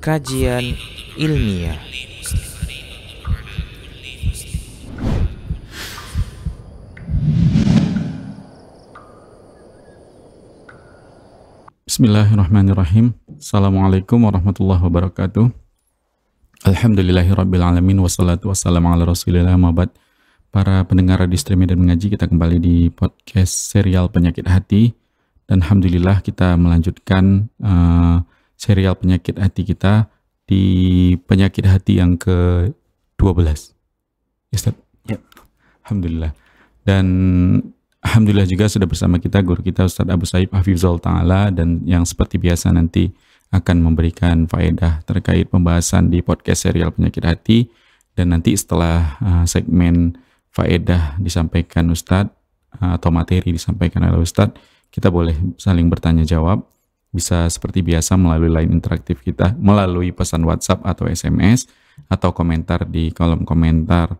Kajian ilmiah. Bismillahirrahmanirrahim. Assalamualaikum warahmatullahi wabarakatuh. Alhamdulillahirrabbilalamin. Wassalatu wassalamu ala rasulillah mabad. Para pendengar di streaming dan mengaji, kita kembali di podcast serial Penyakit Hati. Dan Alhamdulillah kita melanjutkan serial Penyakit Hati kita di Penyakit Hati yang ke-12. Ya, Ustaz? Ya. Alhamdulillah. Dan Alhamdulillah juga sudah bersama kita guru kita Ustaz Abu Saib Hafizul Ta'ala, dan yang seperti biasa nanti akan memberikan faedah terkait pembahasan di podcast serial Penyakit Hati. Dan nanti setelah segmen faedah disampaikan Ustaz atau materi disampaikan oleh Ustaz, kita boleh saling bertanya jawab. Bisa seperti biasa melalui line interaktif kita, melalui pesan WhatsApp atau SMS, atau komentar di kolom komentar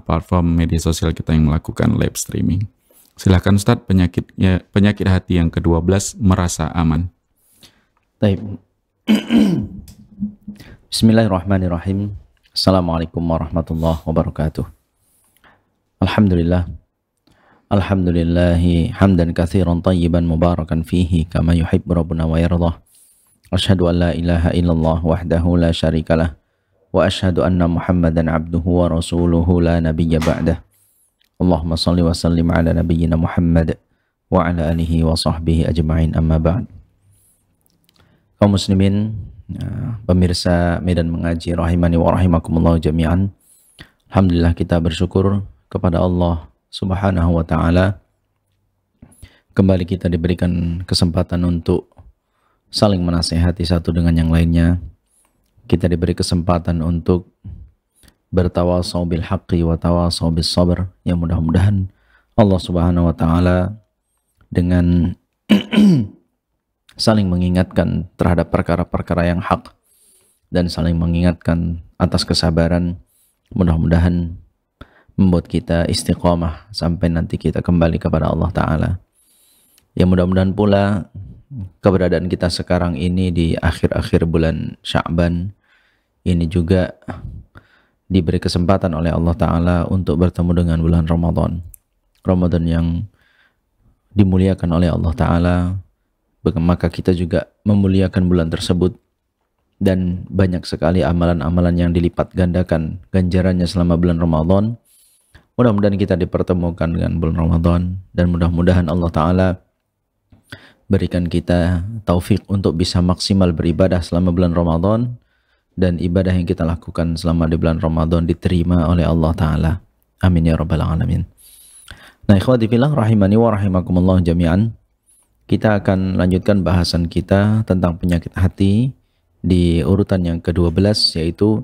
platform media sosial kita yang melakukan live streaming. Silakan Ustaz, penyakit hati yang ke-12, merasa aman. Baik. Bismillahirrahmanirrahim. Assalamualaikum warahmatullahi wabarakatuh. Alhamdulillah. Alhamdulillahi hamdan katsiran tayyiban mubarakan fihi kama yuhibbu rabbuna wa yardah. Asyhadu an la ilaha illallah wahdahu la syarikalah wa asyhadu anna Muhammadan abduhu wa rasuluhu la nabiyya ba'dah. Allahumma salli wa sallim ala nabiyyina Muhammad wa ala alihi wa sahbihi ajma'in, amma ba'd. Kaum muslimin, pemirsa Medan Mengaji rahimani wa rahimakumullah jami'an. Alhamdulillah, kita bersyukur kepada Allah Subhanahu wa ta'ala. Kembali kita diberikan kesempatan untuk saling menasihati satu dengan yang lainnya. Kita diberi kesempatan untuk bertawasau bil haqqi wa tawasau bis sabr. Yang mudah-mudahan Allah Subhanahu wa ta'ala dengan saling mengingatkan terhadap perkara-perkara yang hak dan saling mengingatkan atas kesabaran, mudah-mudahan membuat kita istiqomah sampai nanti kita kembali kepada Allah Ta'ala. Ya, mudah-mudahan pula keberadaan kita sekarang ini di akhir-akhir bulan Sya'ban ini juga diberi kesempatan oleh Allah Ta'ala untuk bertemu dengan bulan Ramadan. Ramadan yang dimuliakan oleh Allah Ta'ala, maka kita juga memuliakan bulan tersebut. Dan banyak sekali amalan-amalan yang dilipat gandakan ganjarannya selama bulan Ramadan. Mudah-mudahan kita dipertemukan dengan bulan Ramadan, dan mudah-mudahan Allah Ta'ala berikan kita taufik untuk bisa maksimal beribadah selama bulan Ramadan, dan ibadah yang kita lakukan selama di bulan Ramadan diterima oleh Allah Ta'ala. Amin ya rabbal alamin. Nah, ikhwati fillah rahimani wa rahimakumullah jami'an, kita akan lanjutkan bahasan kita tentang penyakit hati di urutan yang ke-12, yaitu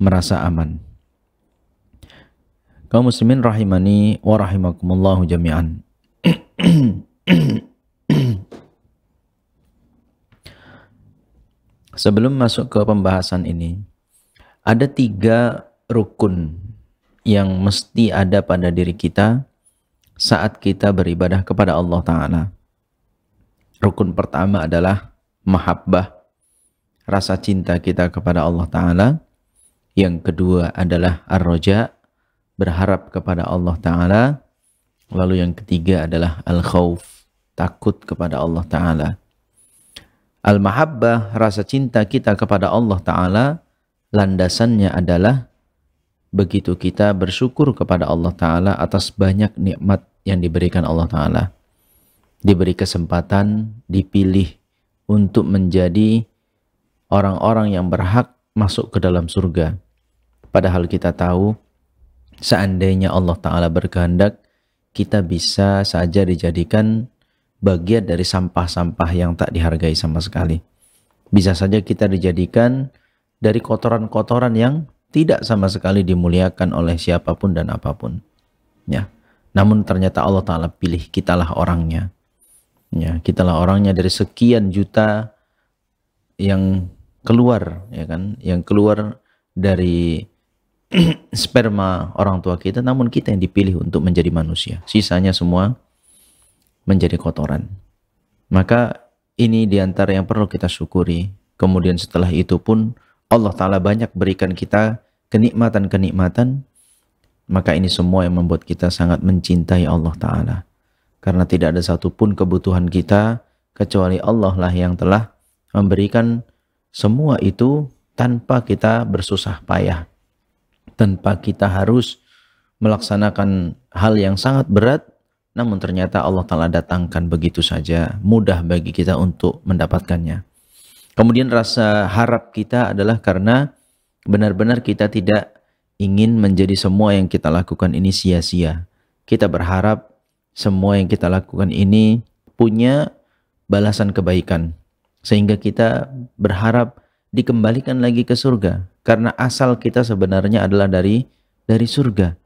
merasa aman. Kaum muslimin rahimani wa rahimakumullahu jami'an. Sebelum masuk ke pembahasan ini, ada 3 rukun yang mesti ada pada diri kita saat kita beribadah kepada Allah Ta'ala. Rukun pertama adalah mahabbah, rasa cinta kita kepada Allah Ta'ala. Yang kedua adalah ar-roja, berharap kepada Allah Ta'ala. Lalu yang ketiga adalah al-khawf, takut kepada Allah Ta'ala. Al-mahabbah, rasa cinta kita kepada Allah Ta'ala, landasannya adalah begitu kita bersyukur kepada Allah Ta'ala atas banyak nikmat yang diberikan Allah Ta'ala. Diberi kesempatan, dipilih untuk menjadi orang-orang yang berhak masuk ke dalam surga. Padahal kita tahu, seandainya Allah Ta'ala berkehendak, kita bisa saja dijadikan bagian dari sampah-sampah yang tak dihargai sama sekali. Bisa saja kita dijadikan dari kotoran-kotoran yang tidak sama sekali dimuliakan oleh siapapun dan apapun. Ya. Namun ternyata Allah Ta'ala pilih, kitalah orangnya. Ya, kitalah orangnya dari sekian juta yang keluar, ya kan, yang keluar dari sperma orang tua kita, namun kita yang dipilih untuk menjadi manusia. Sisanya semua menjadi kotoran. Maka ini diantara yang perlu kita syukuri, kemudian setelah itu pun Allah Ta'ala banyak berikan kita kenikmatan-kenikmatan, maka ini semua yang membuat kita sangat mencintai Allah Ta'ala. Karena tidak ada satupun kebutuhan kita kecuali Allah lah yang telah memberikan semua itu tanpa kita bersusah payah, tanpa kita harus melaksanakan hal yang sangat berat, namun ternyata Allah Ta'ala datangkan begitu saja, mudah bagi kita untuk mendapatkannya. Kemudian rasa harap kita adalah karena benar-benar kita tidak ingin menjadi semua yang kita lakukan ini sia-sia. Kita berharap semua yang kita lakukan ini punya balasan kebaikan, sehingga kita berharap dikembalikan lagi ke surga, karena asal kita sebenarnya adalah dari surga.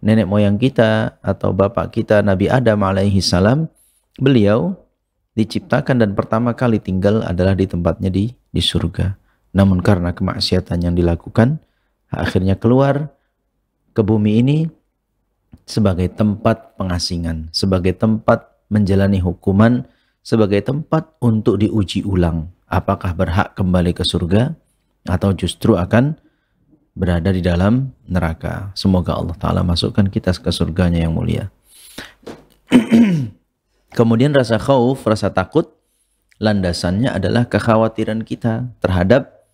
Nenek moyang kita atau bapak kita Nabi Adam alaihi salam, beliau diciptakan dan pertama kali tinggal adalah di tempatnya di surga. Namun karena kemaksiatan yang dilakukan, akhirnya keluar ke bumi ini sebagai tempat pengasingan, sebagai tempat menjalani hukuman, sebagai tempat untuk diuji ulang. Apakah berhak kembali ke surga atau justru akan berada di dalam neraka. Semoga Allah Ta'ala masukkan kita ke surganya yang mulia. Kemudian rasa khauf, rasa takut, landasannya adalah kekhawatiran kita terhadap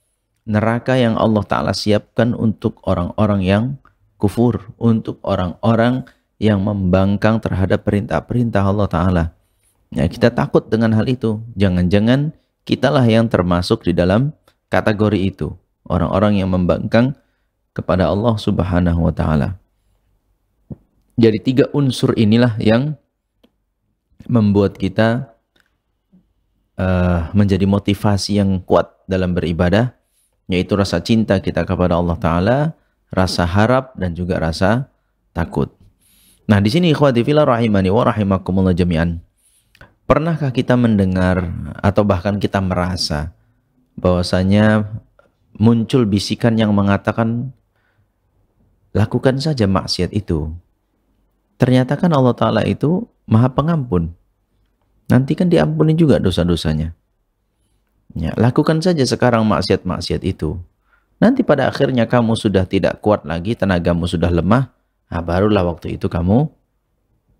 neraka yang Allah Ta'ala siapkan untuk orang-orang yang kufur, untuk orang-orang yang membangkang terhadap perintah-perintah Allah Ta'ala. Ya, kita takut dengan hal itu. Jangan-jangan kitalah yang termasuk di dalam kategori itu. Orang-orang yang membangkang kepada Allah Subhanahu wa Ta'ala. Jadi 3 unsur inilah yang membuat kita menjadi motivasi yang kuat dalam beribadah, yaitu rasa cinta kita kepada Allah Ta'ala, rasa harap, dan juga rasa takut. Nah, di sini ikhwati fillah rahimani wa rahimakumullah jami'an. Pernahkah kita mendengar atau bahkan kita merasa bahwasanya muncul bisikan yang mengatakan lakukan saja maksiat itu. Ternyata kan Allah Ta'ala itu Maha Pengampun. Nanti kan diampuni juga dosa-dosanya. Ya, lakukan saja sekarang maksiat-maksiat itu. Nanti pada akhirnya kamu sudah tidak kuat lagi, tenagamu sudah lemah, nah barulah waktu itu kamu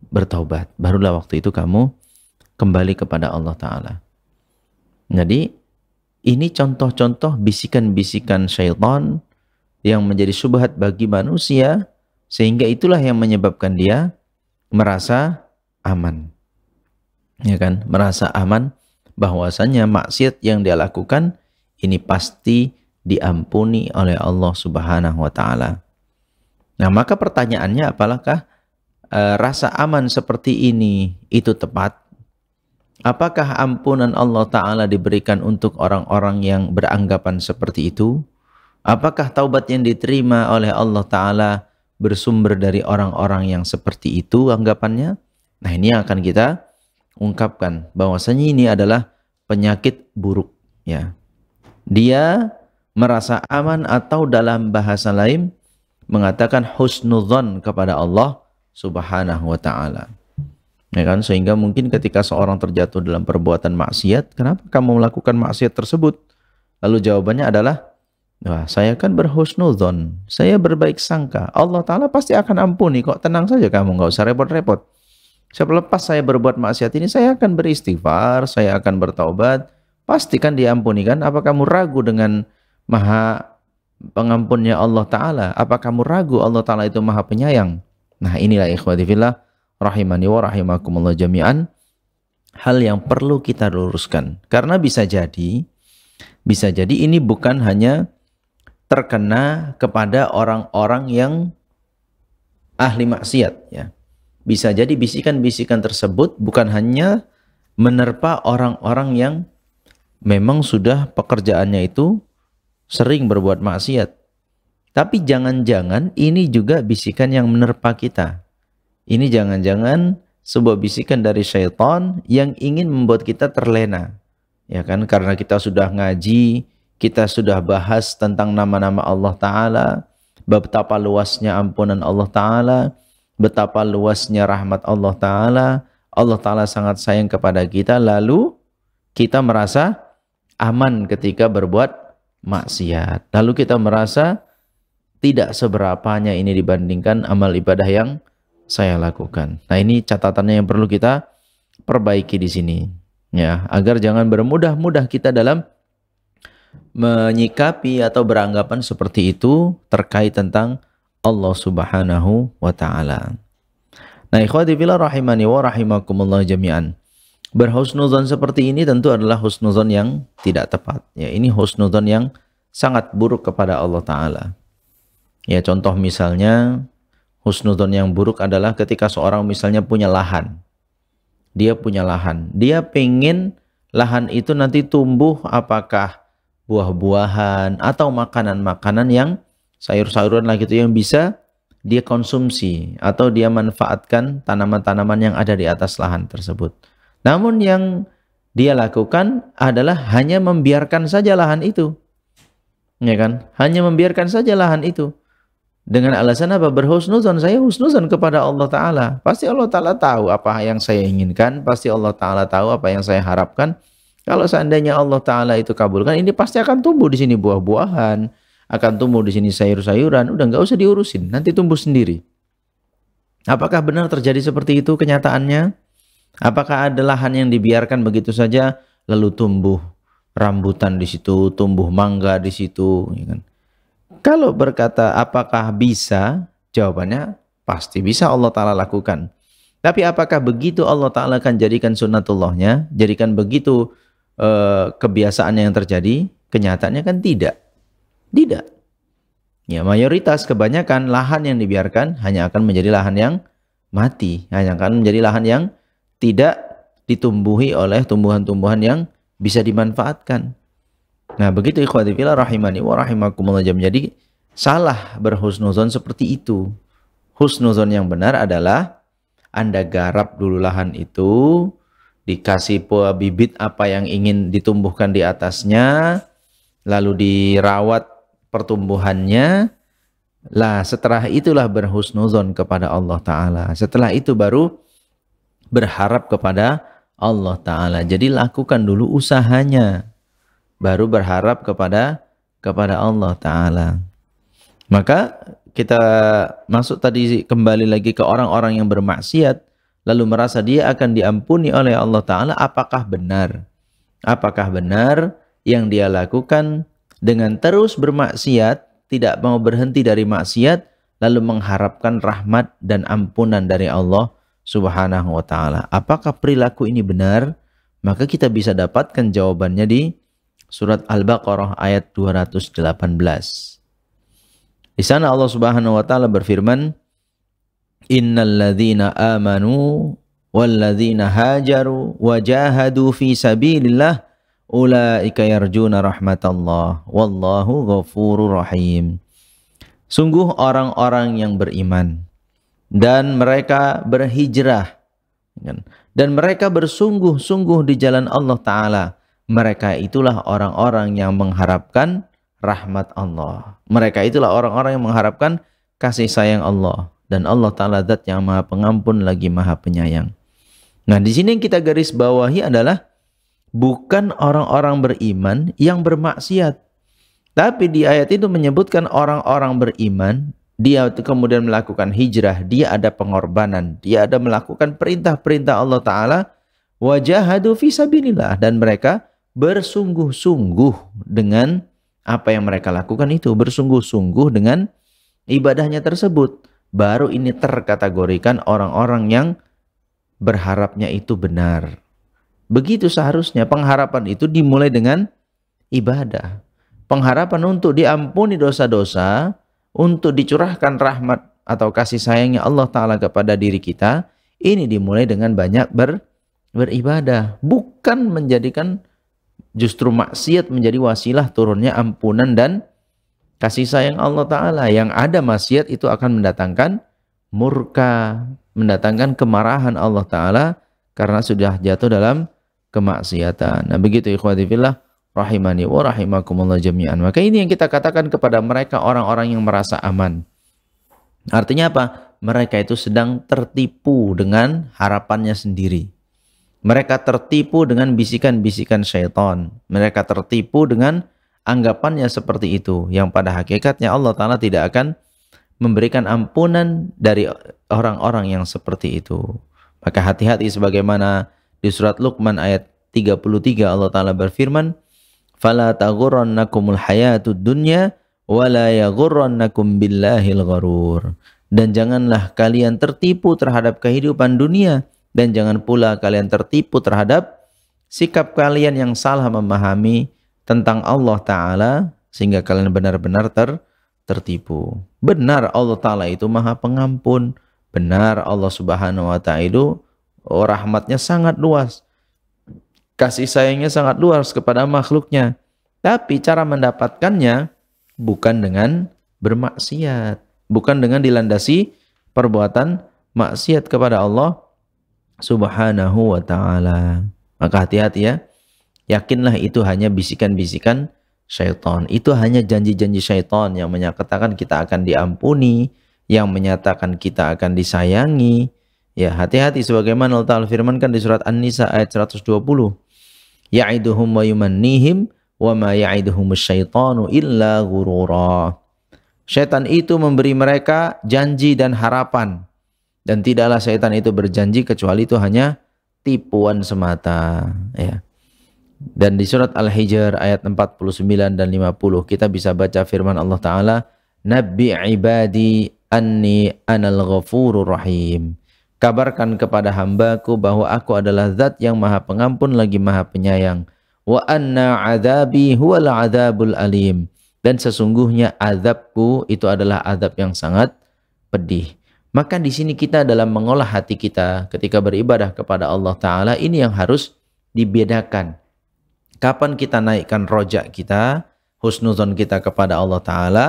bertaubat. Barulah waktu itu kamu kembali kepada Allah Ta'ala. Jadi, ini contoh-contoh bisikan-bisikan syaitan yang menjadi syubhat bagi manusia, sehingga itulah yang menyebabkan dia merasa aman. Ya kan? Merasa aman bahwasanya maksiat yang dia lakukan ini pasti diampuni oleh Allah Subhanahu wa Ta'ala. Nah, maka pertanyaannya, apakah rasa aman seperti ini itu tepat? Apakah ampunan Allah Ta'ala diberikan untuk orang-orang yang beranggapan seperti itu? Apakah taubat yang diterima oleh Allah Ta'ala bersumber dari orang-orang yang seperti itu anggapannya? Nah, ini yang akan kita ungkapkan, bahwasanya ini adalah penyakit buruk. Ya, dia merasa aman, atau dalam bahasa lain mengatakan husnudzon kepada Allah Subhanahu wa Ta'ala. Ya kan? Sehingga mungkin ketika seorang terjatuh dalam perbuatan maksiat, kenapa kamu melakukan maksiat tersebut? Lalu jawabannya adalah, wah, saya kan berhusnudzon, saya berbaik sangka, Allah Ta'ala pasti akan ampuni kok, tenang saja kamu, nggak usah repot-repot. Selepas saya berbuat maksiat ini, saya akan beristighfar, saya akan bertaubat, pasti kan diampuni kan? Apa kamu ragu dengan Maha Pengampunnya Allah Ta'ala? Apa kamu ragu Allah Ta'ala itu Maha Penyayang? Nah, inilah ikhwati fillah rahimani wa rahimakumullah jami'an, hal yang perlu kita luruskan. Karena bisa jadi ini bukan hanya terkena kepada orang-orang yang ahli maksiat, ya. Bisa jadi bisikan-bisikan tersebut bukan hanya menerpa orang-orang yang memang sudah pekerjaannya itu sering berbuat maksiat, tapi jangan-jangan ini juga bisikan yang menerpa kita. Ini jangan-jangan sebuah bisikan dari syaitan yang ingin membuat kita terlena. Ya kan, karena kita sudah ngaji, kita sudah bahas tentang nama-nama Allah Ta'ala, betapa luasnya ampunan Allah Ta'ala, betapa luasnya rahmat Allah Ta'ala, Allah Ta'ala sangat sayang kepada kita, lalu kita merasa aman ketika berbuat maksiat. Lalu kita merasa tidak seberapanya ini dibandingkan amal ibadah yang saya lakukan. Nah, ini catatannya yang perlu kita perbaiki di sini, ya, agar jangan bermudah-mudah kita dalam menyikapi atau beranggapan seperti itu terkait tentang Allah Subhanahu wa taala. Nah, ikhwati fillah rahimani wa rahimakumullah jami'an. Berhusnuzon seperti ini tentu adalah husnuzon yang tidak tepat. Ya, ini husnuzon yang sangat buruk kepada Allah taala. Ya, contoh misalnya husnuzon yang buruk adalah ketika seorang misalnya punya lahan. Dia punya lahan. Dia pengen lahan itu nanti tumbuh apakah buah-buahan atau makanan-makanan yang sayur-sayuran lah gitu yang bisa dia konsumsi atau dia manfaatkan tanaman-tanaman yang ada di atas lahan tersebut. Namun yang dia lakukan adalah hanya membiarkan saja lahan itu. Ya kan? Hanya membiarkan saja lahan itu. Dengan alasan apa? Berhusnuzon, saya husnuzon kepada Allah Ta'ala. Pasti Allah Ta'ala tahu apa yang saya inginkan. Pasti Allah Ta'ala tahu apa yang saya harapkan. Kalau seandainya Allah Ta'ala itu kabulkan, ini pasti akan tumbuh di sini buah-buahan, akan tumbuh di sini sayur-sayuran. Udah nggak usah diurusin, nanti tumbuh sendiri. Apakah benar terjadi seperti itu kenyataannya? Apakah ada lahan yang dibiarkan begitu saja lalu tumbuh rambutan di situ, tumbuh mangga di situ, ya kan? Kalau berkata apakah bisa, jawabannya pasti bisa Allah Ta'ala lakukan. Tapi apakah begitu Allah Ta'ala akan jadikan sunnatullahnya, jadikan begitu kebiasaan yang terjadi? Kenyataannya kan tidak. Tidak. Ya, mayoritas kebanyakan lahan yang dibiarkan hanya akan menjadi lahan yang mati, hanya akan menjadi lahan yang tidak ditumbuhi oleh tumbuhan-tumbuhan yang bisa dimanfaatkan. Nah, begitu ikhwati fillah rahimani wa rahimakumullah jam. Jadi salah berhusnuzon seperti itu. Husnuzon yang benar adalah Anda garap dulu lahan itu, dikasih bibit apa yang ingin ditumbuhkan di atasnya, lalu dirawat pertumbuhannya. Lah, setelah itulah berhusnuzon kepada Allah Ta'ala. Setelah itu baru berharap kepada Allah Ta'ala. Jadi lakukan dulu usahanya, baru berharap kepada Allah Ta'ala. Maka kita masuk tadi kembali lagi ke orang-orang yang bermaksiat, lalu merasa dia akan diampuni oleh Allah Ta'ala. Apakah benar? Apakah benar yang dia lakukan dengan terus bermaksiat, tidak mau berhenti dari maksiat, lalu mengharapkan rahmat dan ampunan dari Allah Subhanahu wa Ta'ala? Apakah perilaku ini benar? Maka kita bisa dapatkan jawabannya di surat Al-Baqarah ayat 218. Di sana Allah Subhanahu wa Ta'ala berfirman, Innal ladzina amanu wal ladzina hajaru wa jahadu fi sabilillah ulaika yarjuna rahmatallah wallahu ghafurur rahim. Sungguh orang-orang yang beriman dan mereka berhijrah dan mereka bersungguh-sungguh di jalan Allah Ta'ala, mereka itulah orang-orang yang mengharapkan rahmat Allah. Mereka itulah orang-orang yang mengharapkan kasih sayang Allah. Dan Allah Ta'ala zat yang maha pengampun lagi maha penyayang. Nah, di sini yang kita garis bawahi adalah bukan orang-orang beriman yang bermaksiat. Tapi di ayat itu menyebutkan orang-orang beriman, dia kemudian melakukan hijrah, dia ada pengorbanan, dia ada melakukan perintah-perintah Allah Ta'ala, wajahadu fi sabilillah, dan mereka bersungguh-sungguh dengan apa yang mereka lakukan itu, bersungguh-sungguh dengan ibadahnya tersebut. Baru ini terkategorikan orang-orang yang berharapnya itu benar. Begitu seharusnya pengharapan itu dimulai dengan ibadah. Pengharapan untuk diampuni dosa-dosa, untuk dicurahkan rahmat atau kasih sayangnya Allah Ta'ala kepada diri kita, ini dimulai dengan banyak beribadah. Bukan menjadikan justru maksiat menjadi wasilah turunnya ampunan dan kasih sayang Allah Ta'ala. Yang ada maksiat itu akan mendatangkan murka, mendatangkan kemarahan Allah Ta'ala karena sudah jatuh dalam kemaksiatan. Nah, begitu ikhwati fillah rahimani wa rahimakumullah jami'an. Maka ini yang kita katakan kepada mereka orang-orang yang merasa aman. Artinya apa? Mereka itu sedang tertipu dengan harapannya sendiri. Mereka tertipu dengan bisikan-bisikan syaitan. Mereka tertipu dengan anggapannya seperti itu. Yang pada hakikatnya Allah Ta'ala tidak akan memberikan ampunan dari orang-orang yang seperti itu. Maka hati-hati sebagaimana di surat Luqman ayat 33 Allah Ta'ala berfirman, "Fala taghurrannakumul hayatud dunya wa la yaghurrannakum billahil gharur." Dan janganlah kalian tertipu terhadap kehidupan dunia, dan jangan pula kalian tertipu terhadap sikap kalian yang salah memahami tentang Allah Ta'ala sehingga kalian benar-benar tertipu. Benar Allah Ta'ala itu Maha Pengampun. Benar Allah Subhanahu wa Ta'ala itu rahmatnya sangat luas. Kasih sayangnya sangat luas kepada makhluknya. Tapi cara mendapatkannya bukan dengan bermaksiat. Bukan dengan dilandasi perbuatan maksiat kepada Allah Subhanahu wa Ta'ala. Maka hati-hati ya. Yakinlah itu hanya bisikan-bisikan syaitan. Itu hanya janji-janji syaitan yang menyatakan kita akan diampuni, yang menyatakan kita akan disayangi. Ya, hati-hati sebagaimana Allah Ta'ala firmankan di surat An-Nisa ayat 120. Ya'iduhum wa yumannihim wa ma ya'iduhum syaitanu illa ghurura. Syaitan itu memberi mereka janji dan harapan. Dan tidaklah syaitan itu berjanji kecuali itu hanya tipuan semata. Ya. Dan di surat Al-Hijr ayat 49 dan 50 kita bisa baca firman Allah Ta'ala, Nabbi ibadi anni anal ghafurur rahim. Kabarkan kepada hambaku bahwa aku adalah zat yang maha pengampun lagi maha penyayang. Wa anna adzabi huwal adzabul alim. Dan sesungguhnya azabku itu adalah azab yang sangat pedih. Maka di sini kita dalam mengolah hati kita ketika beribadah kepada Allah Ta'ala, ini yang harus dibedakan. Kapan kita naikkan rojak kita, husnuzon kita kepada Allah Ta'ala,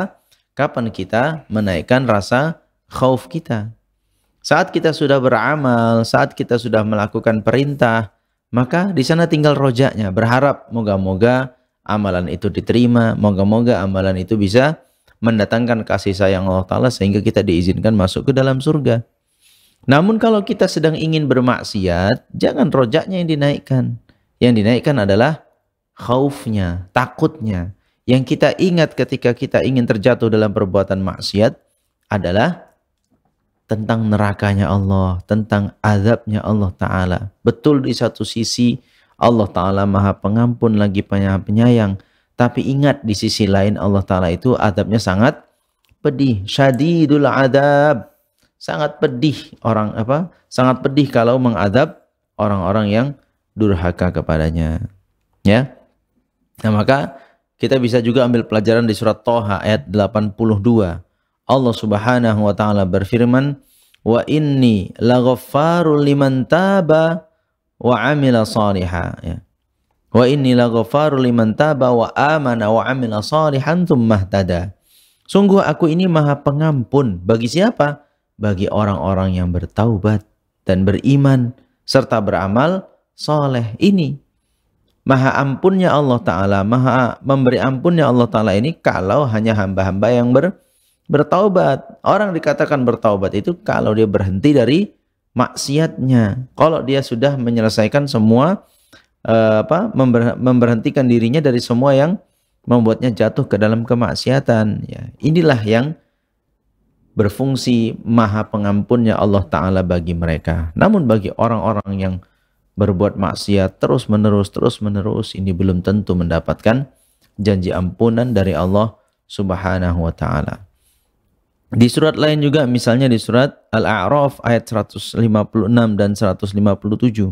kapan kita menaikkan rasa khauf kita. Saat kita sudah beramal, saat kita sudah melakukan perintah, maka di sana tinggal rojaknya. Berharap moga-moga amalan itu diterima, moga-moga amalan itu bisa mendatangkan kasih sayang Allah Ta'ala sehingga kita diizinkan masuk ke dalam surga. Namun kalau kita sedang ingin bermaksiat, jangan rojaknya yang dinaikkan. Yang dinaikkan adalah khaufnya, takutnya. Yang kita ingat ketika kita ingin terjatuh dalam perbuatan maksiat adalah tentang nerakanya Allah, tentang azabnya Allah Ta'ala. Betul di satu sisi Allah Ta'ala maha pengampun lagi penyayang. Tapi ingat di sisi lain Allah Ta'ala itu azabnya sangat pedih. Syadidul adab. Sangat pedih sangat pedih kalau mengadab orang-orang yang durhaka kepadanya. Ya. Nah, maka kita bisa juga ambil pelajaran di surat Thaha ayat 82. Allah Subhanahu wa Ta'ala berfirman, "Wa inni laghaffarul liman taba wa amila salihah." Ya. Wa inni laghaffarul liman taba wa amana wa amila salihan tsumma ihtada. Sungguh aku ini maha pengampun bagi siapa? Bagi orang-orang yang bertaubat dan beriman serta beramal soleh. Ini maha ampunnya Allah Ta'ala, maha memberi ampunnya Allah Ta'ala ini kalau hanya hamba-hamba yang bertaubat. Orang dikatakan bertaubat itu kalau dia berhenti dari maksiatnya. Kalau dia sudah menyelesaikan semua memberhentikan dirinya dari semua yang membuatnya jatuh ke dalam kemaksiatan. Ya, inilah yang berfungsi maha pengampunnya Allah Ta'ala bagi mereka. Namun bagi orang-orang yang berbuat maksiat terus menerus, ini belum tentu mendapatkan janji ampunan dari Allah Subhanahu wa Ta'ala. Di surat lain juga, misalnya di surat Al-A'raf ayat 156 dan 157.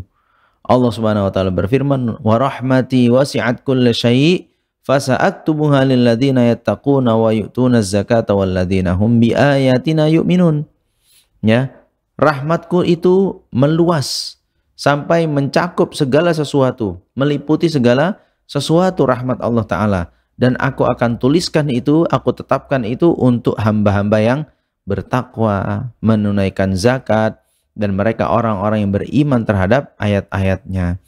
Allah Subhanahu wa Ta'ala berfirman, "Wa rahmati wasi'at kulla syai' fasa'aktubuha lil ladzina yattaquna wa yu'tuna az-zakata wal ladzina hum bi ayatina yu'minun." Ya, rahmatku itu meluas sampai mencakup segala sesuatu, meliputi segala sesuatu rahmat Allah Ta'ala. Dan aku akan tuliskan itu, aku tetapkan itu untuk hamba-hamba yang bertakwa, menunaikan zakat, dan mereka orang-orang yang beriman terhadap ayat-ayatnya.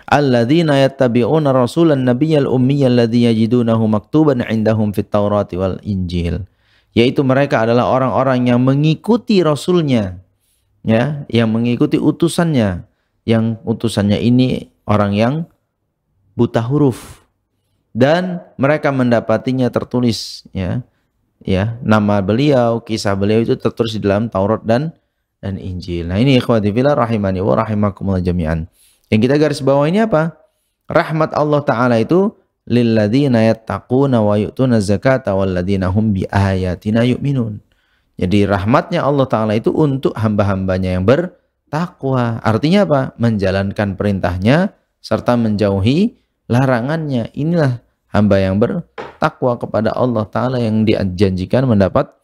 Alladzina yattabi'una rasulan nabiyyal ummiyal ladzi yajidunahu maktuban 'indahum fit Taurati wal Injil. Yaitu mereka adalah orang-orang yang mengikuti rasulnya, ya, yang mengikuti utusannya, yang utusannya ini orang yang buta huruf, dan mereka mendapatinya tertulis nama beliau, kisah beliau itu tertulis di dalam Taurat dan Injil. Nah ini ikhwati fillah rahimani wa rahimakumullah jami'an. Yang kita garis bawah ini apa? Rahmat Allah Ta'ala itu lilladzina yattaquna wa yu'tuna zakata walladzina hum bi ayatina yu'minun. Jadi rahmatnya Allah Ta'ala itu untuk hamba-hambanya yang bertakwa. Artinya apa? Menjalankan perintahnya serta menjauhi larangannya. Inilah hamba yang bertakwa kepada Allah Ta'ala yang dijanjikan mendapat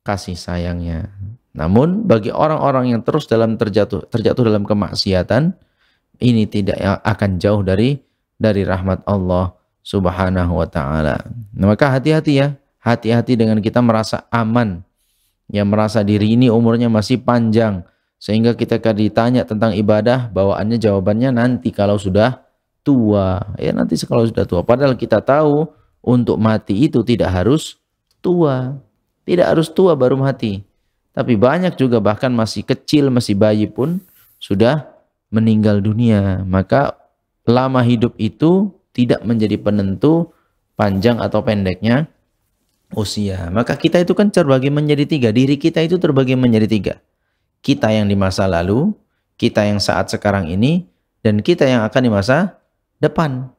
kasih sayangnya. Namun bagi orang-orang yang terus terjatuh dalam kemaksiatan, ini tidak akan jauh dari rahmat Allah Subhanahu wa Ta'ala. Nah, maka hati-hati ya, hati-hati dengan kita merasa aman, yang merasa diri ini umurnya masih panjang, sehingga kita ditanya tentang ibadah, bawaannya jawabannya nanti kalau sudah tua, nanti kalau sudah tua. Padahal kita tahu untuk mati itu tidak harus tua, baru mati. Tapi banyak juga bahkan masih kecil, masih bayi pun sudah meninggal dunia. Maka lama hidup itu tidak menjadi penentu panjang atau pendeknya usia. Maka kita itu kan terbagi menjadi tiga. Diri kita itu terbagi menjadi tiga. Kita yang di masa lalu, kita yang saat sekarang ini, dan kita yang akan di masa depan.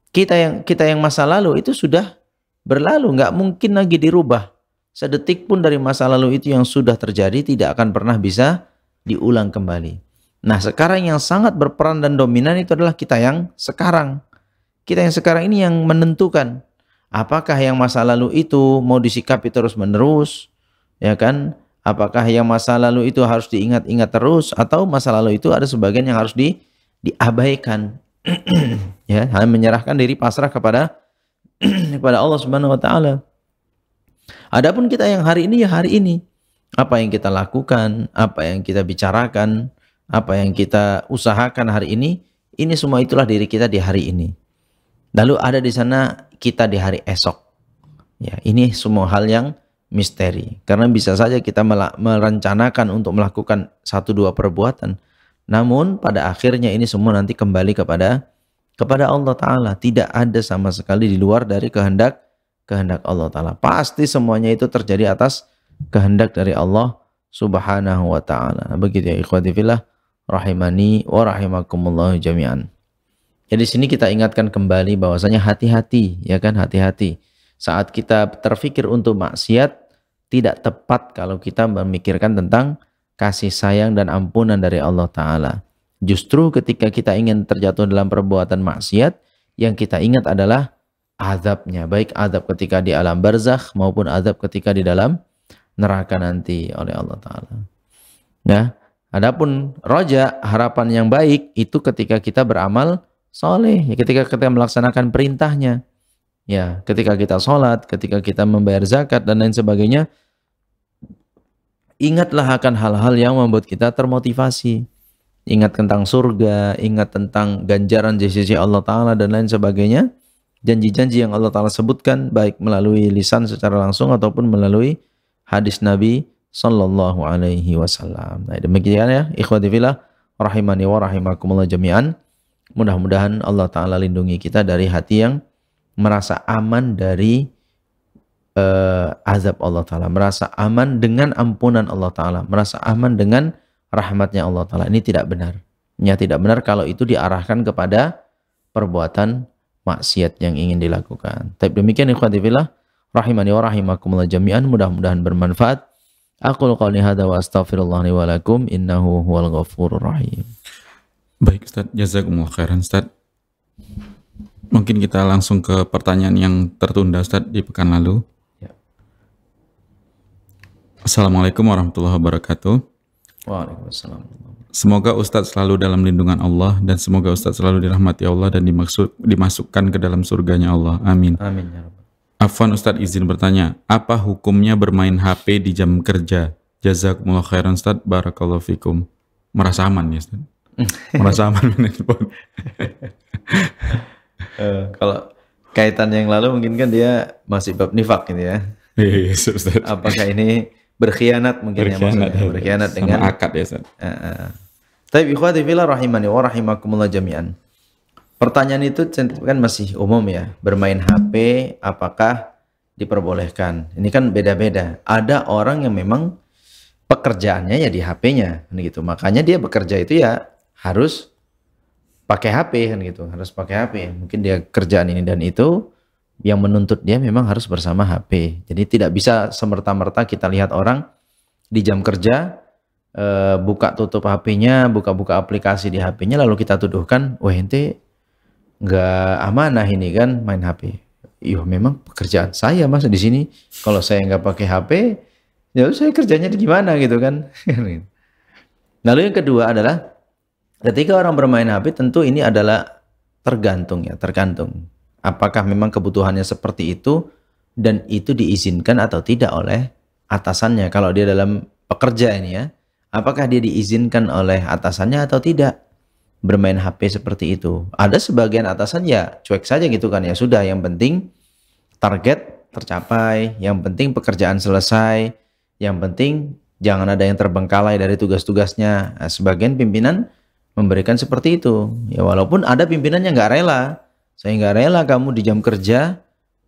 Kita yang masa lalu itu sudah berlalu, nggak mungkin lagi dirubah. Sedetik pun dari masa lalu itu yang sudah terjadi tidak akan pernah bisa diulang kembali. Nah, sekarang yang sangat berperan dan dominan itu adalah kita yang sekarang. Kita yang sekarang ini yang menentukan apakah yang masa lalu itu mau disikapi terus-menerus, ya kan? Apakah yang masa lalu itu harus diingat-ingat terus, atau masa lalu itu ada sebagian yang harus diabaikan. Ya, hanya menyerahkan diri pasrah kepada Allah Subhanahu wa Ta'ala. Adapun kita yang hari ini, ya hari ini. Apa yang kita lakukan, apa yang kita bicarakan, apa yang kita usahakan hari ini semua itulah diri kita di hari ini. Lalu ada di sana kita di hari esok. Ya, ini semua hal yang misteri. Karena bisa saja kita merencanakan untuk melakukan 1-2 perbuatan. Namun pada akhirnya ini semua nanti kembali kepada Allah Ta'ala. Tidak ada sama sekali di luar dari kehendak Allah Ta'ala. Pasti semuanya itu terjadi atas kehendak dari Allah Subhanahu wa Ta'ala. Begitu ya ikhwati fillah rahimani wa rahimakumullah jami'an. Jadi di sini kita ingatkan kembali bahwasanya hati-hati, ya kan, hati-hati. Saat kita terfikir untuk maksiat, tidak tepat kalau kita memikirkan tentang kasih sayang dan ampunan dari Allah Ta'ala. Justru ketika kita ingin terjatuh dalam perbuatan maksiat, yang kita ingat adalah azabnya, baik azab ketika di alam barzakh maupun azab ketika di dalam neraka nanti oleh Allah Ta'ala. Ya, adapun roja, harapan yang baik itu ketika kita beramal soleh, ya, ketika kita melaksanakan perintahnya, ya, ketika kita sholat, ketika kita membayar zakat dan lain sebagainya. Ingatlah akan hal-hal yang membuat kita termotivasi. Ingat tentang surga, ingat tentang ganjaran di sisi Allah Ta'ala dan lain sebagainya. Janji-janji yang Allah Ta'ala sebutkan baik melalui lisan secara langsung ataupun melalui hadis Nabi Sallallahu Alaihi Wasallam. Nah, demikian ya ikhwati fillah rahimani wa rahimakumullah jami'an. Mudah-mudahan Allah Ta'ala lindungi kita dari hati yang merasa aman dari azab Allah Ta'ala, merasa aman dengan ampunan Allah Ta'ala, merasa aman dengan rahmatnya Allah Ta'ala. Ini tidak benar. Ya, tidak benar kalau itu diarahkan kepada perbuatan maksiat yang ingin dilakukan. Tapi demikian ikhwati fillah rahimani wa rahimakumullah jami'an. Mudah-mudahan bermanfaat. Aqulu qouli hadza wa astaghfirullah li wa lakum innahu huwal ghafurur rahim. Baik Ustaz, jazakumullah khairan Ustaz. Mungkin kita langsung ke pertanyaan yang tertunda Ustaz di pekan lalu. Ya. Assalamualaikum warahmatullahi wabarakatuh. Waalaikumsalam. Semoga Ustaz selalu dalam lindungan Allah dan semoga Ustaz selalu dirahmati Allah dan dimasukkan ke dalam surganya Allah. Amin. Amin ya Rabbal. Afwan Ustaz izin bertanya, apa hukumnya bermain HP di jam kerja? Jazakumullah khairan Ustaz, barakallahu fikum. Merasa aman ya Ustaz? Merasa aman menelpon. Kalau kaitan yang lalu mungkin kan dia masih bab nifak gitu ya. Iya, Ustaz. Apakah ini berkhianat mungkin ya maksudnya? Berkhianat dengan akad ya Ustaz. Tapi ikhwati fillah rahimani wa rahimakumullah jami'an. Pertanyaan itu kan masih umum ya. Bermain HP apakah diperbolehkan? Ini kan beda-beda. Ada orang yang memang pekerjaannya ya di HP-nya gitu. Makanya dia bekerja itu ya harus pakai HP kan gitu. Harus pakai HP. Mungkin dia kerjaan ini dan itu yang menuntut dia memang harus bersama HP. Jadi tidak bisa semerta-merta kita lihat orang di jam kerja buka tutup HP-nya, buka-buka aplikasi di HP-nya, lalu kita tuduhkan, wah ente nggak amanah ini kan main HP. Iya memang pekerjaan saya mas di sini. Kalau saya nggak pakai HP, ya saya kerjanya gimana gitu kan. Lalu yang kedua adalah ketika orang bermain HP, tentu ini adalah tergantung ya, tergantung. Apakah memang kebutuhannya seperti itu dan itu diizinkan atau tidak oleh atasannya. Kalau dia dalam pekerja ini ya, apakah dia diizinkan oleh atasannya atau tidak bermain HP seperti itu. Ada sebagian atasan ya cuek saja gitu kan, ya sudah, yang penting target tercapai, yang penting pekerjaan selesai, yang penting jangan ada yang terbengkalai dari tugas-tugasnya. Nah, sebagian pimpinan memberikan seperti itu ya, walaupun ada pimpinan yang nggak rela. Saya nggak rela kamu di jam kerja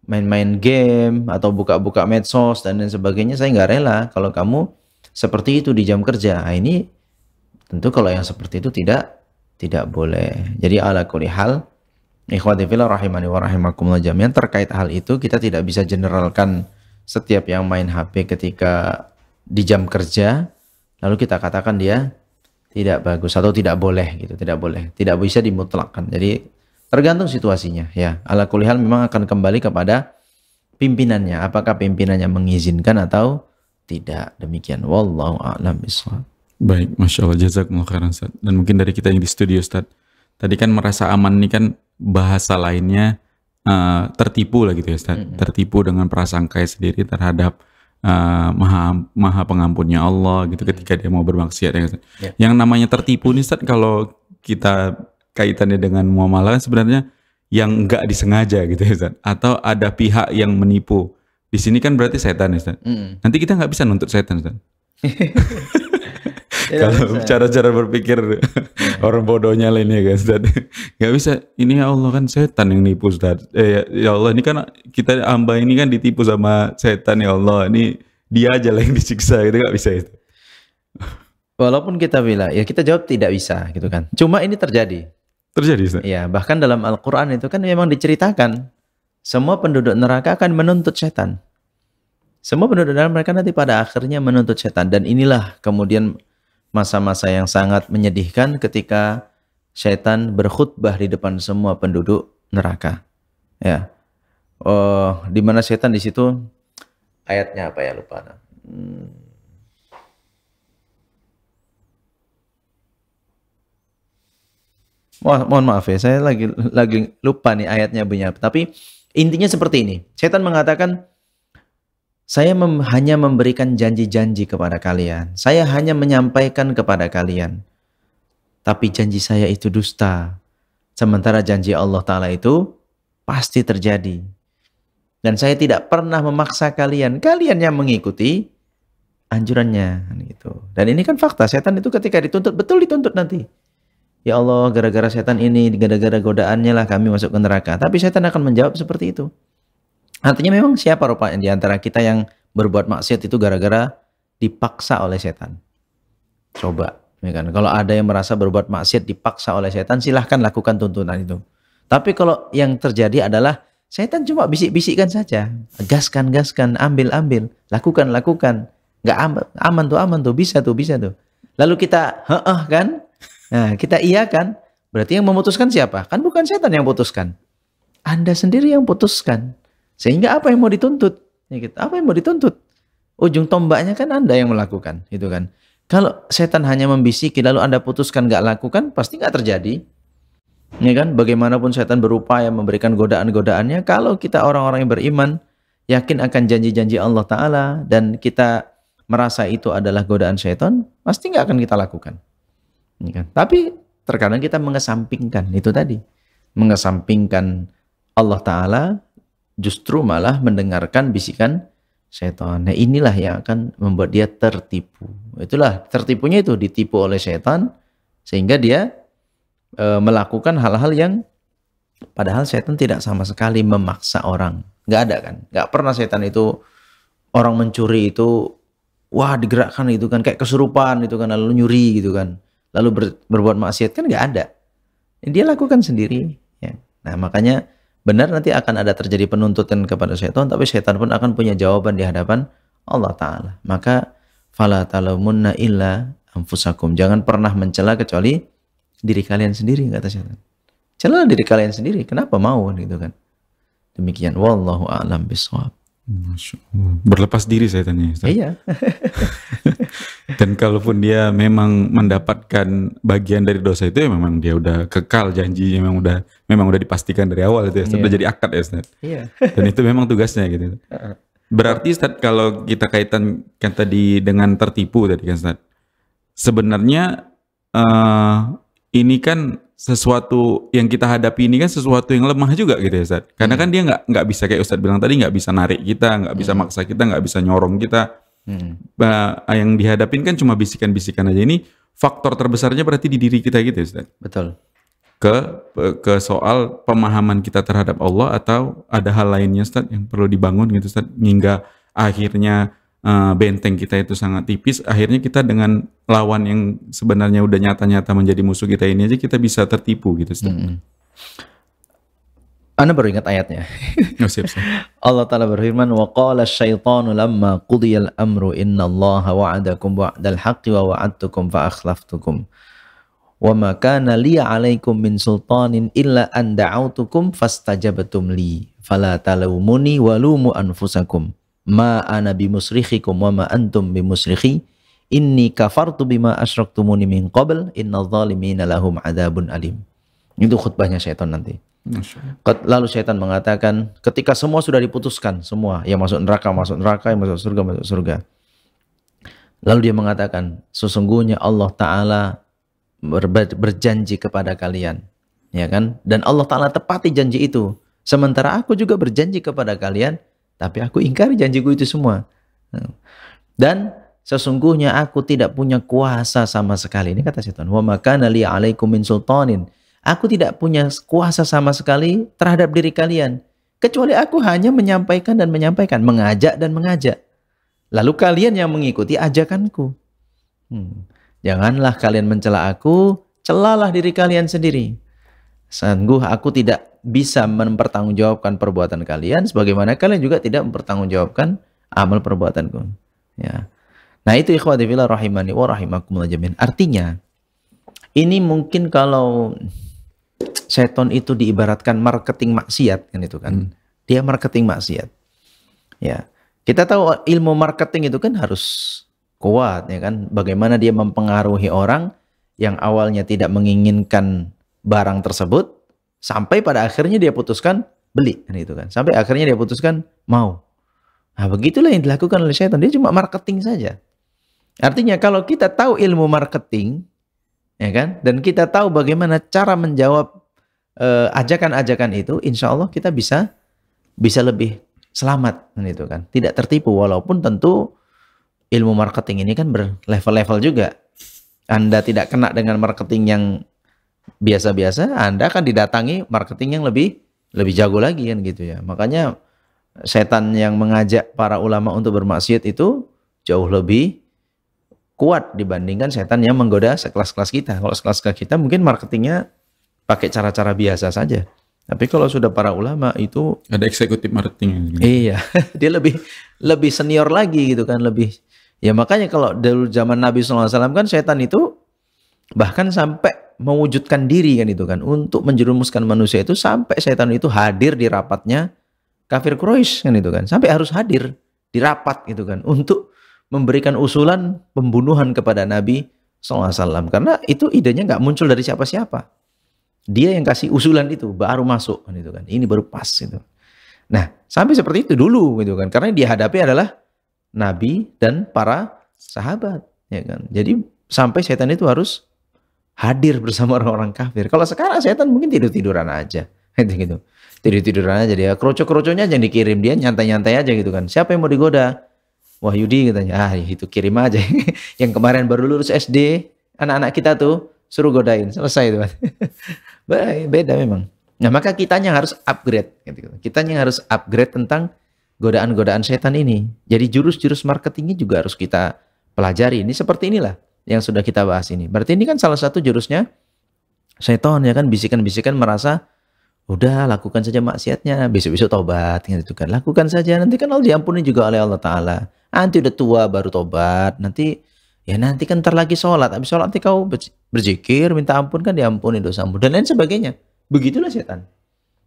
main-main game atau buka-buka medsos dan lain sebagainya. Saya nggak rela kalau kamu seperti itu di jam kerja. Nah, ini tentu kalau yang seperti itu tidak boleh. Jadi ala kulli hal, ikhwati fillah rahimani wa rahimakumullah jami'an, terkait hal itu kita tidak bisa generalkan setiap yang main HP ketika di jam kerja lalu kita katakan dia tidak bagus atau tidak boleh gitu, tidak boleh. Tidak bisa dimutlakkan. Jadi tergantung situasinya ya. Ala kulli hal memang akan kembali kepada pimpinannya. Apakah pimpinannya mengizinkan atau tidak. Demikian. Wallahu a'lam bishawab. Baik, Masya Allah, jazakumullah khairan Ustaz. Dan mungkin dari kita yang di studio Ustaz, tadi kan merasa aman ini kan bahasa lainnya tertipu lah gitu ya Ustaz. Tertipu dengan prasangka sendiri terhadap maha pengampunnya Allah gitu ketika dia mau bermaksiat ya Ustaz. Yang namanya tertipu nih Ustaz, kalau kita kaitannya dengan muamalah sebenarnya yang enggak disengaja gitu ya Ustaz, atau ada pihak yang menipu. Di sini kan berarti setan ya Ustaz. Nanti kita nggak bisa nuntut setan Ustaz. Kalau cara-cara berpikir orang bodohnya lainnya kan Ustaz. Nggak bisa, ini ya Allah kan setan yang nipu Ustaz. Ya Allah ini kan kita hamba ini kan ditipu sama setan ya Allah. Ini dia aja lah yang disiksa gitu, nggak bisa itu. Walaupun kita bilang, ya kita jawab tidak bisa gitu kan. Cuma ini terjadi. Terjadi Ustaz? Ya, bahkan dalam Al-Quran itu kan memang diceritakan semua penduduk neraka akan menuntut setan. Semua penduduk neraka nanti pada akhirnya menuntut setan. Dan inilah kemudian masa-masa yang sangat menyedihkan ketika setan berkhutbah di depan semua penduduk neraka. Ya, di mana setan di situ, ayatnya apa ya, lupa. Mohon maaf ya, saya lagi lupa nih ayatnya bunyinya. Tapi intinya seperti ini. Setan mengatakan, saya hanya memberikan janji-janji kepada kalian. Saya hanya menyampaikan kepada kalian. Tapi janji saya itu dusta. Sementara janji Allah Ta'ala itu pasti terjadi. Dan saya tidak pernah memaksa kalian. Kalian yang mengikuti anjurannya. Gitu. Dan ini kan fakta. Setan itu ketika dituntut, betul dituntut nanti. Ya Allah, gara-gara setan ini, gara-gara godaannya lah kami masuk ke neraka. Tapi setan akan menjawab seperti itu. Artinya memang siapa rupanya di antara kita yang berbuat maksiat itu gara-gara dipaksa oleh setan? Coba, ya kan? Kalau ada yang merasa berbuat maksiat dipaksa oleh setan, silahkan lakukan tuntunan itu. Tapi kalau yang terjadi adalah setan cuma bisik-bisikkan saja, gaskan, ambil, lakukan, nggak aman tuh, bisa tuh. Lalu kita, kan? Nah, kita iya kan? Berarti yang memutuskan siapa? Kan bukan setan yang putuskan. Anda sendiri yang putuskan. Sehingga apa yang mau dituntut? Ya gitu. Apa yang mau dituntut? Ujung tombaknya kan Anda yang melakukan, gitu kan. Kalau setan hanya membisiki lalu Anda putuskan nggak lakukan, pasti nggak terjadi. Ya kan? Bagaimanapun setan berupaya memberikan godaan-godaannya, kalau kita orang-orang yang beriman, yakin akan janji-janji Allah Ta'ala, dan kita merasa itu adalah godaan setan, pasti nggak akan kita lakukan. Ya kan? Tapi terkadang kita mengesampingkan itu tadi. Mengesampingkan Allah Ta'ala, justru malah mendengarkan bisikan setan. Nah inilah yang akan membuat dia tertipu. Itulah tertipunya itu, ditipu oleh setan Sehingga dia melakukan hal-hal yang padahal setan tidak sama sekali memaksa orang. Nggak ada kan? Nggak pernah setan itu orang mencuri itu wah digerakkan itu kan kayak kesurupan itu kan lalu nyuri gitu kan. Lalu berbuat maksiat kan nggak ada. Dia lakukan sendiri. Ya. Nah makanya benar nanti akan ada terjadi penuntutan kepada setan, tapi setan pun akan punya jawaban di hadapan Allah Ta'ala. Maka fala talumunna illa anfusakum. Jangan pernah mencela kecuali diri kalian sendiri, kata setan. Cela diri kalian sendiri. Kenapa mau gitu kan? Demikian. Wallahu a'lam bishawab. Masya Allah. Berlepas diri setannya. Iya. Dan kalaupun dia memang mendapatkan bagian dari dosa itu ya memang dia udah kekal janjinya, memang udah dipastikan dari awal itu ya. Sudah jadi akad ya Ustaz. Iya. Dan itu memang tugasnya gitu. Berarti Ustaz kalau kita kaitan kan tadi dengan tertipu tadi kan Ustaz. Sebenarnya ini kan sesuatu yang kita hadapi ini kan sesuatu yang lemah juga gitu ya Ustaz. Karena kan dia nggak bisa kayak Ustaz bilang tadi, nggak bisa narik kita, nggak bisa maksa kita, nggak bisa nyorong kita. Yang dihadapin kan cuma bisikan-bisikan aja. Ini faktor terbesarnya berarti di diri kita gitu ya Ustaz. Betul. Ke soal pemahaman kita terhadap Allah atau ada hal lainnya Ustaz yang perlu dibangun gitu Ustaz, hingga akhirnya benteng kita itu sangat tipis, akhirnya kita dengan lawan yang sebenarnya udah nyata-nyata menjadi musuh kita ini aja kita bisa tertipu gitu Ustaz. Anda baru ingat ayatnya. Oh, siap. Allah Ta'ala berfirman, wa qala asyaitanu lamma qudiyal amru innallaha wa'adakum wa'dal haqqi wa wa'adtukum fa akhlaftukum wa ma kana li 'alaikum min sultanin illa an da'autukum fastajabtum li fala talumuni walumu anfusakum ma ana bimusrikhikum wa ma antum bimusrikhi inni kafartu bima asyraktumuni min qabl innadh dhalimina lahum adzabun alim. Itu khutbahnya syaitan nanti. Lalu syaitan mengatakan ketika semua sudah diputuskan, semua yang masuk neraka, yang masuk surga. Lalu dia mengatakan sesungguhnya Allah Ta'ala berjanji kepada kalian, ya kan? Dan Allah Ta'ala tepati janji itu. Sementara aku juga berjanji kepada kalian, tapi aku ingkari janjiku itu semua. Dan sesungguhnya aku tidak punya kuasa sama sekali. Ini kata setan. Wa makana li 'alaikum min sultanin. Aku tidak punya kuasa sama sekali terhadap diri kalian. Kecuali aku hanya menyampaikan dan menyampaikan, mengajak dan mengajak. Lalu kalian yang mengikuti ajakanku. Janganlah kalian mencela aku, celalah diri kalian sendiri. Sungguh aku tidak bisa mempertanggungjawabkan perbuatan kalian, sebagaimana kalian juga tidak mempertanggungjawabkan amal perbuatanku. Ya. Nah itu ikhwati fillah rahimani wa rahimakumullah jami'an. Artinya, ini mungkin kalau setan itu diibaratkan marketing maksiat kan itu kan. Dia marketing maksiat. Ya. Kita tahu ilmu marketing itu kan harus kuat ya kan. Bagaimana dia mempengaruhi orang yang awalnya tidak menginginkan barang tersebut sampai pada akhirnya dia putuskan beli kan itu kan. Sampai akhirnya dia putuskan mau. Nah, begitulah yang dilakukan oleh setan. Dia cuma marketing saja. Artinya kalau kita tahu ilmu marketing ya kan, dan kita tahu bagaimana cara menjawab ajakan-ajakan itu, insya Allah kita bisa lebih selamat kan itu kan, tidak tertipu. Walaupun tentu ilmu marketing ini kan berlevel-level juga. Anda tidak kena dengan marketing yang biasa-biasa, Anda akan didatangi marketing yang lebih jago lagi kan gitu ya. Makanya setan yang mengajak para ulama untuk bermaksiat itu jauh lebih kuat dibandingkan setan yang menggoda sekelas-kelas kita. Kalau sekelas-kelas kita mungkin marketingnya pakai cara-cara biasa saja. Tapi kalau sudah para ulama itu ada eksekutif marketing. Iya, dia lebih senior lagi gitu kan, lebih. Ya makanya kalau dulu zaman Nabi SAW kan setan itu bahkan sampai mewujudkan diri kan itu kan untuk menjerumuskan manusia itu, sampai setan itu hadir di rapatnya kafir Quraisy kan itu kan, sampai harus hadir di rapat gitu kan untuk memberikan usulan pembunuhan kepada Nabi SAW, karena itu idenya nggak muncul dari siapa-siapa. Dia yang kasih usulan itu baru masuk kan itu kan, ini baru pas gitu. Nah sampai seperti itu dulu gitu kan, karena dia hadapi adalah Nabi dan para sahabat ya kan. Jadi sampai setan itu harus hadir bersama orang-orang kafir. Kalau sekarang setan mungkin tidur-tiduran aja gitu. Tidur-tiduran aja dia, kroco-kroconya aja yang dikirim, dia nyantai-nyantai aja gitu kan. Siapa yang mau digoda? Wahyudi katanya. Ah itu kirim aja. Yang kemarin baru lulus SD, anak-anak kita tuh suruh godain, selesai itu. Beda memang. Nah, maka kitanya harus upgrade gitu. Kitanya harus upgrade tentang godaan-godaan setan ini. Jadi jurus-jurus marketingnya juga harus kita pelajari. Ini seperti inilah yang sudah kita bahas ini. Berarti ini kan salah satu jurusnya setan, ya kan, bisikan-bisikan merasa udah lakukan saja maksiatnya, besok-besok tobat gitu kan. Lakukan saja, nanti kan Allah diampuni juga oleh Allah Ta'ala. Nanti udah tua baru tobat, nanti kan ntar lagi sholat, habis sholat nanti kau berzikir, minta ampun kan diampuni dosamu, dan lain sebagainya. Begitulah setan.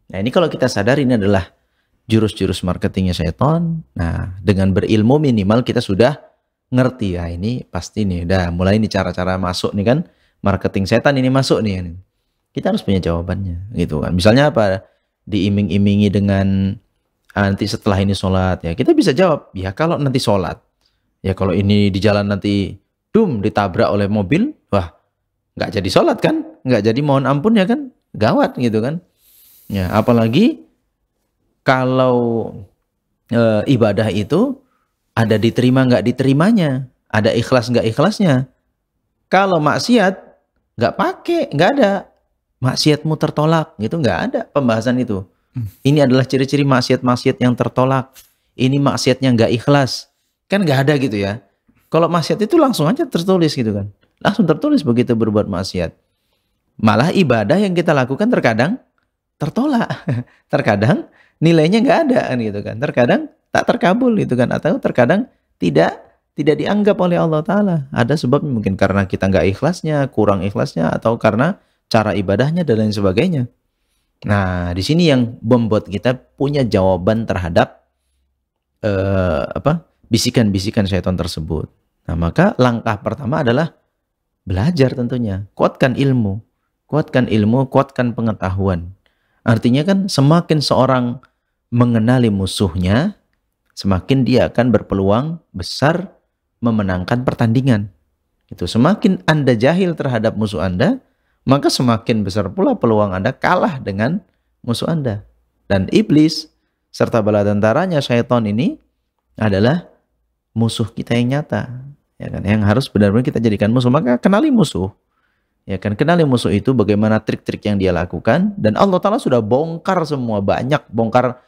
Nah, ini kalau kita sadar ini adalah jurus-jurus marketingnya setan. Nah, dengan berilmu minimal kita sudah ngerti, ya ini pasti nih, udah mulai nih cara-cara masuk nih kan, marketing setan ini masuk nih. Kita harus punya jawabannya gitu kan. Misalnya apa? Diiming-imingi dengan nanti setelah ini sholat, ya kita bisa jawab, ya kalau nanti sholat, ya kalau ini di jalan nanti ditabrak oleh mobil, wah nggak jadi sholat kan, nggak jadi mohon ampun ya kan, gawat gitu kan. Ya apalagi kalau ibadah itu ada diterima nggak diterimanya, ada ikhlas nggak ikhlasnya. Kalau maksiat nggak pakai, nggak ada maksiatmu tertolak gitu, nggak ada pembahasan itu. Ini adalah ciri-ciri maksiat-maksiat yang tertolak. Ini maksiatnya nggak ikhlas, kan nggak ada gitu ya. Kalau maksiat itu langsung aja tertulis gitu kan, langsung tertulis begitu berbuat maksiat. Malah ibadah yang kita lakukan terkadang tertolak, terkadang nilainya nggak ada kan gitu kan, terkadang tak terkabul gitu kan, atau terkadang tidak dianggap oleh Allah Ta'ala. Ada sebabnya, mungkin karena kita nggak ikhlasnya, kurang ikhlasnya, atau karena cara ibadahnya dan lain sebagainya. Nah, di sini yang membuat kita punya jawaban terhadap bisikan-bisikan syaitan tersebut. Nah, maka langkah pertama adalah belajar tentunya. Kuatkan ilmu, kuatkan pengetahuan. Artinya kan semakin seorang mengenali musuhnya, semakin dia akan berpeluang besar memenangkan pertandingan. Itu semakin Anda jahil terhadap musuh Anda, maka semakin besar pula peluang Anda kalah dengan musuh Anda. Dan iblis serta bala tentaranya syaitan ini adalah musuh kita yang nyata, ya kan, yang harus benar-benar kita jadikan musuh. Maka kenali musuh, ya kan, kenali musuh itu bagaimana trik-trik yang dia lakukan, dan Allah Ta'ala sudah bongkar semua, banyak bongkar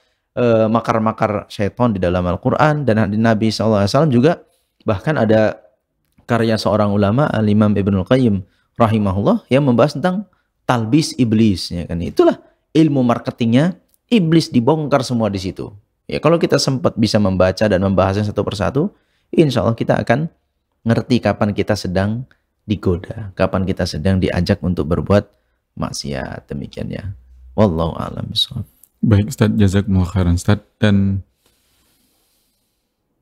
makar-makar syaitan di dalam Al-Quran, dan di Nabi SAW juga. Bahkan ada karya seorang ulama, Al-Imam Ibnul Qayyim rahimahullah, yang membahas tentang talbis iblis, ya kan. Itulah ilmu marketingnya iblis, dibongkar semua di situ. Ya, kalau kita sempat bisa membaca dan membahasnya satu persatu, insya Allah kita akan ngerti kapan kita sedang digoda, kapan kita sedang diajak untuk berbuat maksiat. Demikian ya. Wallahu a'lam bishawab. Baik Ustaz, jazakumullah khairan Ustaz. Dan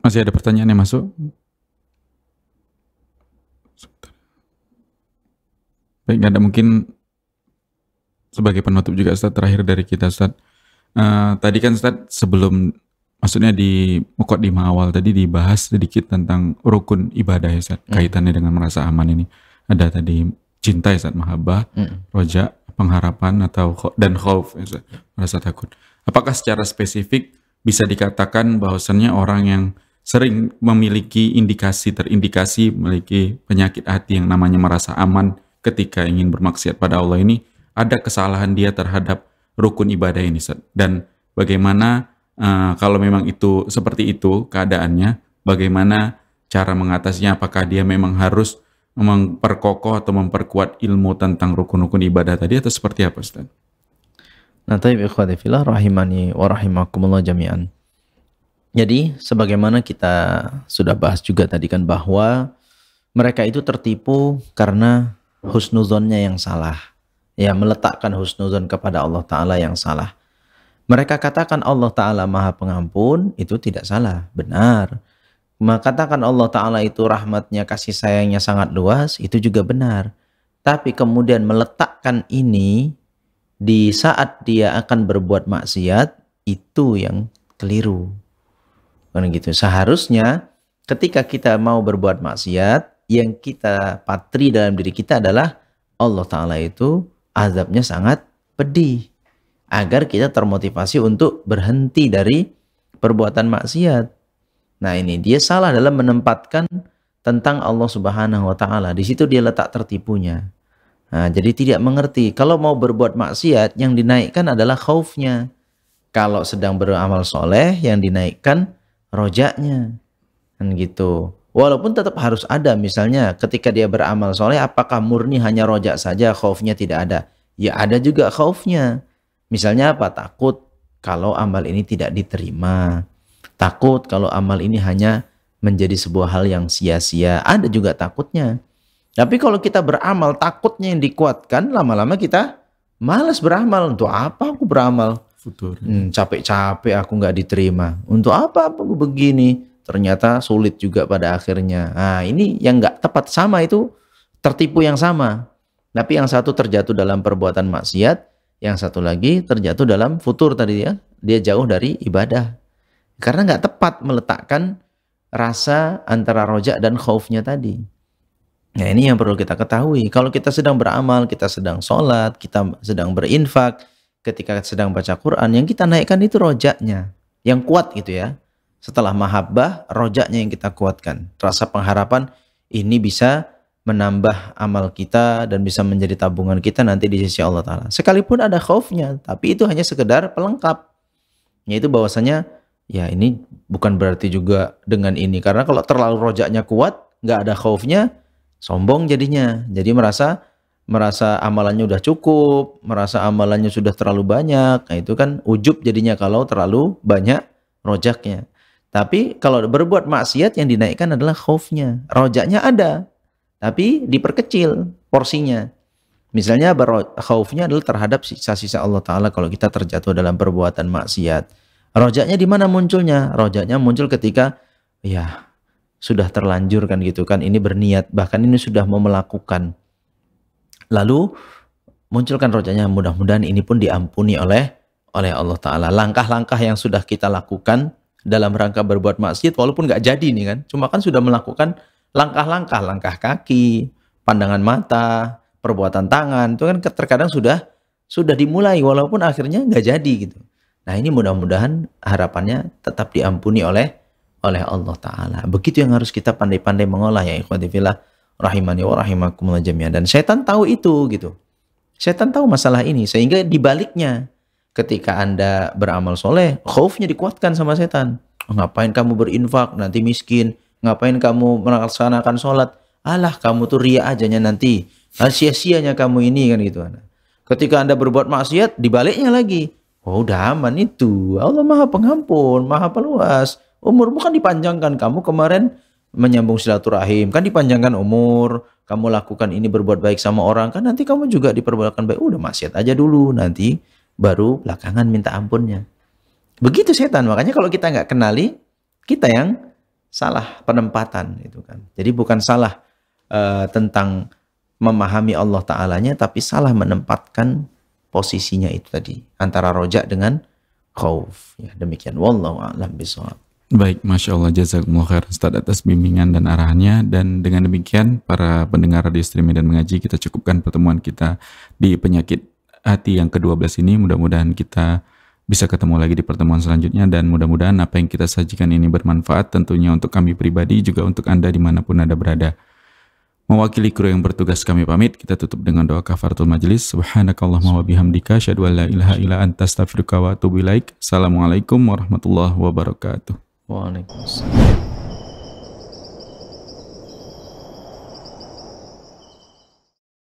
masih ada pertanyaan yang masuk? Baik, nggak ada, mungkin sebagai penutup juga Ustaz, terakhir dari kita Ustaz. Tadi kan Ustaz sebelum, maksudnya di mukadimah awal tadi dibahas sedikit tentang rukun ibadah ya Ustaz, kaitannya dengan merasa aman ini. Ada tadi cinta ya Ustaz, mahabbah, roja, pengharapan, atau dan khauf ya Ustaz, merasa takut. Apakah secara spesifik bisa dikatakan bahwasannya orang yang sering memiliki terindikasi memiliki penyakit hati yang namanya merasa aman ketika ingin bermaksiat pada Allah ini, ada kesalahan dia terhadap rukun ibadah ini Ustaz? Dan bagaimana kalau memang itu seperti itu keadaannya, bagaimana cara mengatasinya? Apakah dia memang harus memperkokoh atau memperkuat ilmu tentang rukun-rukun ibadah tadi, atau seperti apa Ustaz? Nah, taib ikhwati fillah rahimani wa rahimakumullah jami'an. Jadi sebagaimana kita sudah bahas juga tadi kan, bahwa mereka itu tertipu karena husnuzonnya yang salah. Ya, meletakkan husnuzon kepada Allah Ta'ala yang salah. Mereka katakan Allah Ta'ala Maha Pengampun, itu tidak salah, benar. Katakan Allah Ta'ala itu rahmatnya, kasih sayangnya sangat luas, itu juga benar. Tapi kemudian meletakkan ini di saat dia akan berbuat maksiat, itu yang keliru. Karena gitu, seharusnya ketika kita mau berbuat maksiat, yang kita patri dalam diri kita adalah Allah Ta'ala itu azabnya sangat pedih, agar kita termotivasi untuk berhenti dari perbuatan maksiat. Nah, ini dia salah dalam menempatkan tentang Allah Subhanahu wa Ta'ala. Di situ dia letak tertipunya. Nah, jadi tidak mengerti. Kalau mau berbuat maksiat, yang dinaikkan adalah khaufnya. Kalau sedang beramal soleh, yang dinaikkan rojaknya. Kan gitu. Walaupun tetap harus ada, misalnya ketika dia beramal soleh, apakah murni hanya rojak saja, khaufnya tidak ada? Ya ada juga khaufnya. Misalnya apa? Takut kalau amal ini tidak diterima. Takut kalau amal ini hanya menjadi sebuah hal yang sia-sia. Ada juga takutnya. Tapi kalau kita beramal, takutnya yang dikuatkan, lama-lama kita malas beramal. Untuk apa aku beramal? Futur. Capek-capek aku nggak diterima. Untuk apa aku begini? Ternyata sulit juga pada akhirnya. Nah, ini yang nggak tepat, sama itu tertipu yang sama. Tapi yang satu terjatuh dalam perbuatan maksiat, yang satu lagi terjatuh dalam futur tadi ya. Dia jauh dari ibadah. Karena nggak tepat meletakkan rasa antara rojak dan khaufnya tadi. Nah, ini yang perlu kita ketahui. Kalau kita sedang beramal, kita sedang sholat, kita sedang berinfak, ketika sedang baca Quran, yang kita naikkan itu rojaknya. Yang kuat gitu ya. Setelah mahabbah, rojaknya yang kita kuatkan. Rasa pengharapan ini bisa menambah amal kita dan bisa menjadi tabungan kita nanti di sisi Allah Ta'ala. Sekalipun ada khaufnya, tapi itu hanya sekedar pelengkap. Yaitu bahwasanya, ya ini bukan berarti juga dengan ini. Karena kalau terlalu rojaknya kuat, nggak ada khaufnya, sombong jadinya. Jadi merasa amalannya udah cukup, merasa amalannya sudah terlalu banyak. Nah itu kan ujub jadinya kalau terlalu banyak rojaknya. Tapi kalau berbuat maksiat yang dinaikkan adalah khaufnya. Rojaknya ada, tapi diperkecil porsinya. Misalnya khaufnya adalah terhadap sisa-sisa Allah Ta'ala kalau kita terjatuh dalam perbuatan maksiat. Rojaknya di mana munculnya? Rojaknya muncul ketika ya sudah terlanjur kan gitu kan. Ini berniat, bahkan ini sudah mau melakukan. Lalu munculkan rojaknya, mudah-mudahan ini pun diampuni oleh Allah Ta'ala. Langkah-langkah yang sudah kita lakukan dalam rangka berbuat maksiat, walaupun nggak jadi nih kan, cuma kan sudah melakukan langkah kaki, pandangan mata, perbuatan tangan, itu kan terkadang sudah dimulai, walaupun akhirnya nggak jadi gitu. Nah ini mudah-mudahan harapannya tetap diampuni oleh Allah Ta'ala. Begitu yang harus kita pandai-pandai mengolah ya ikhwati fillah, rahimani wa rahimakumullah jami'an. Dan setan tahu itu gitu. Setan tahu masalah ini, sehingga dibaliknya, ketika Anda beramal soleh, khaufnya dikuatkan sama setan. Ngapain kamu berinfak, nanti miskin. Ngapain kamu melaksanakan sholat. Alah, kamu tuh ria ajanya nanti. Sia-sianya kamu ini kan gitu. Ketika Anda berbuat maksiat, dibaliknya lagi. Oh, udah aman itu. Allah Maha Pengampun, Maha Peluas. Umurmu kan dipanjangkan. Kamu kemarin menyambung silaturahim, kan dipanjangkan umur. Kamu lakukan ini, berbuat baik sama orang, kan nanti kamu juga diperbolehkan baik. Udah maksiat aja dulu, nanti baru belakangan minta ampunnya. Begitu setan. Makanya kalau kita nggak kenali, kita yang salah penempatan itu kan. Jadi bukan salah tentang memahami Allah Ta'alanya, tapi salah menempatkan posisinya itu tadi antara rojak dengan khauf. Ya, demikian. Wallahu a'lam bishawab. Baik, Masya Allah, jazakumullah khair Ustaz atas bimbingan dan arahannya. Dan dengan demikian, para pendengar radio streaming dan mengaji, kita cukupkan pertemuan kita di penyakit hati yang ke-12 ini. Mudah-mudahan kita bisa ketemu lagi di pertemuan selanjutnya, dan mudah-mudahan apa yang kita sajikan ini bermanfaat tentunya untuk kami pribadi, juga untuk Anda dimanapun Anda berada. Mewakili kru yang bertugas kami pamit, kita tutup dengan doa kafaratul majlis. Subhanakallahumma wa bihamdika, asyhadu an la ilaha illa anta, astaghfiruka wa atubu ilaik. Assalamualaikum warahmatullahi wabarakatuh. Waalaikumsalam.